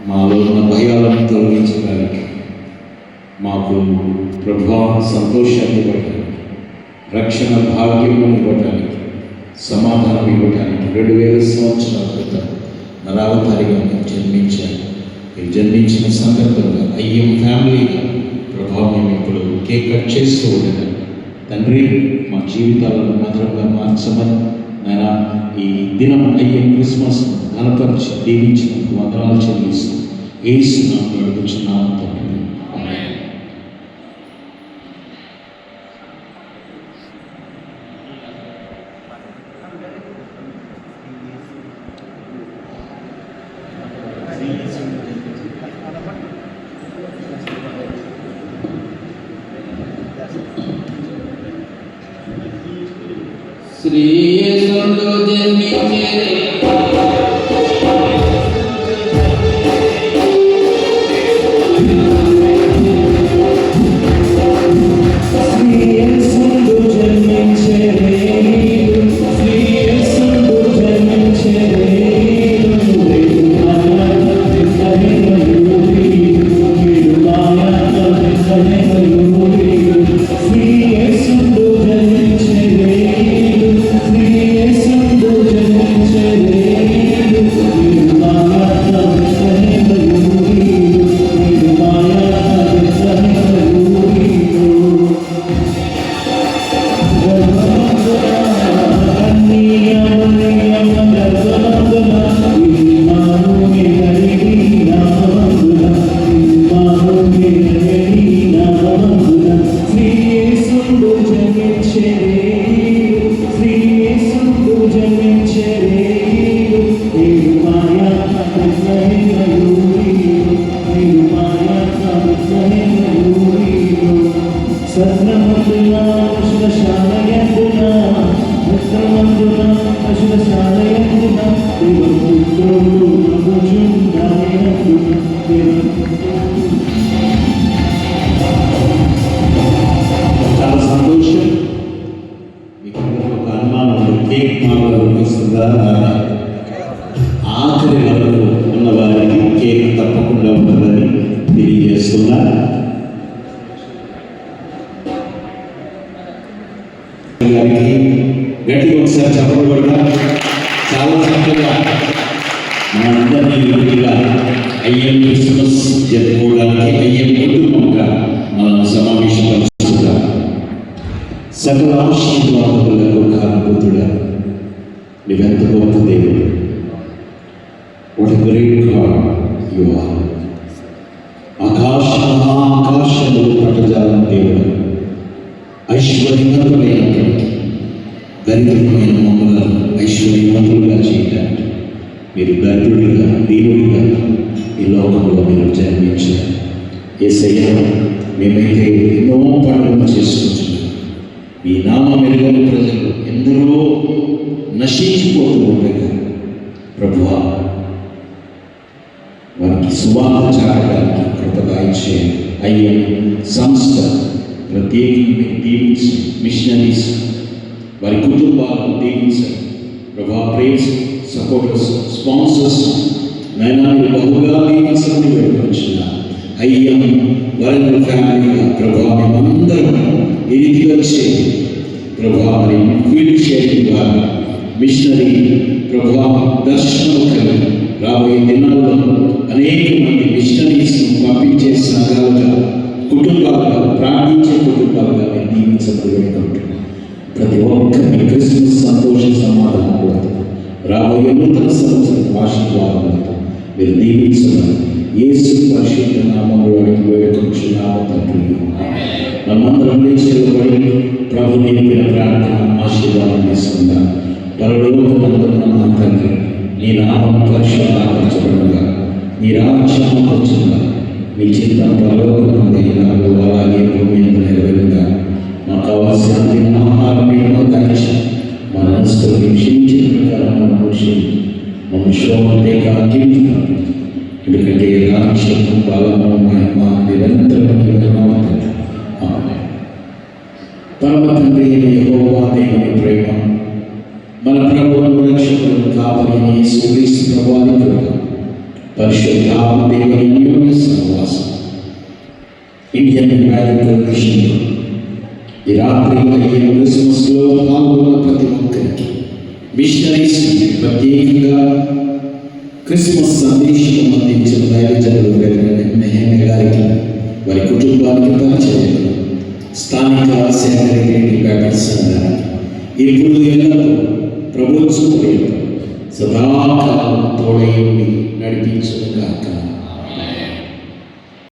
మాలో ఉన్న భయాలను తొలగించడానికి, మాకు ప్రభువా సంతోషాన్ని ఇవ్వటానికి, రక్షణ భాగ్యము ఇవ్వటానికి, సమాధానం ఇవ్వటానికి 2000 సంవత్సరాల క్రితం నరావతారిగా మేము జన్మించాము. మీరు జన్మించిన సందర్భంగా అయ్యం ఫ్యామిలీగా ప్రభావం మేము ఇప్పుడు కేక్ కట్ చేస్తూ ఉండగా తండ్రి మా జీవితాలను మధురంగా మార్చమని నాయన ఈ దినం అయ్యే క్రిస్మస్ ఘనపరిచి దీవించినందుకు వందనాలు చెల్లిస్తూ యేసు నామములో అడుగుచున్నాము తండ్రి. శ్రీ యేసులో జన్మించే చాలా సంతోషం. మీకు ఒక అనుమానం, కేక్ మామూలు అనిపిస్తుందా? ఆఖరి వరకు ఉన్న వారికి కేక్ తప్పకుండా ఉంటుందని తెలియజేస్తున్నా. గారికి గట్టిగా ఒకసారి చెప్పబడతా. చాలా చక్కగా మనందరినీ విడిగా అయ్యం క్రిస్మస్ జరుపుకోవడానికి అయ్యం కుటుంబంగా మనం సమావేశపరుస్తున్నారు. సకల ఆశీర్వాదములకు కారణభూతుడా నీవెంత గొప్ప దేవుడు. What a great God you are. ఆకాశములు పట్టజాలం దేవుడు, ఐశ్వర్యవంతులైనటువంటి దరిద్రమైన మమ్మలను ఐశ్వర్యవంతులుగా చేయడానికి మీరు దరిద్రుడిగా దీనుడిగా ఈ లోకంలో మీరు జన్మించారు. యేసయ్య, మేమైతే ఎన్నో పనులను చేసుకుంటున్నాం. ఈ నామం ఎరుగని ప్రజలు ఎందరో నశించిపోతూ ఉండగా ప్రభువా వారికి సువార్త చాటడానికి కృపగా ఇచ్చే అయ్యే సంస్థ ప్రత్యేకంగా దీవించి మిషనరీస్ వారి కుటుంబాలను దీవించారు ప్రభా. ప్రేయర్స్ సపోర్టర్స్, స్పాన్సర్స్ నైనా మీరు బహుగా దీవించమని వేడుకొచ్చిన అయ్యం వరంగల్ ఫ్యామిలీగా ప్రభా మేమందరం ఈ రీతిగా చేయండి ప్రభా. మరి వీల్ షేరింగ్ వారు మిషనరీ ప్రభా దర్శనం కలిగి రాబోయే దినాల్లో అనేక మంది మిషనరీస్ను పంపించే సంఘాలుగా, కుటుంబాలుగా, ప్రార్థించే కుటుంబాలుగా మీరు దీవించమని వేడుకుంటున్నాం. ప్రతి ఒక్కరిని క్రిస్మస్ సంతోష సమాధానం కూడా రాబోయే నూతన సంవత్సరం ఆశీర్వాదాలతో మీరు దీవించమని యేసు పరిశుద్ధ నామములో అడిగి వేడుకొంచున్నాము తండ్రి. మనమందరం లేచిపడి ప్రభు నేర్పిన ప్రార్థన ఆశీర్వాదం తీసుకుందాం. పరలోకమందున్న మా తండ్రి, నీ నామం పరిశుద్ధపరచబడుగా, నీ రాజ్యం వచ్చుగా, నీ చిత్తం పరలోకమందు ఎలాగో అలాగే భూమి మీద నెరవేరుగా. మాకు కావాల్సిన ఆహారం దయచి మా మనసుని క్షమించిన ప్రకారం మమ్మల్ని శోభంతే కాకించుతాం. ఎందుకంటే రాజ్యం బలము మహిమ నిరంతరం పరమ తండ్రి యెహోవా దేవుని ప్రేమ, మన ప్రభువును రక్షకుడు కావలిని యేసుక్రీస్తు ప్రభువాని కృప, పరిశుద్ధాత్మ దేవుని అన్యోన్య సహవాసం ఇండియన్ రాడికల్ మిషన్ ఈ రాత్రి అయ్యే క్రిస్మస్లో పాల్గొన్న ప్రతి ఒక్కరికి మిషనరీస్ ప్రత్యేకంగా క్రిస్మస్ సందేశం అందించిన దైవజనులు నెహమ్యా గారికి వారి కుటుంబానికి పరిచయం స్థానిక సెక్రటరీ బ్యాప్టిస్ట్ గారికి ఇప్పుడు ఎల్లప్పుడూ ప్రభుత్వం సదాకాలం తోడై నడిపించుగాక.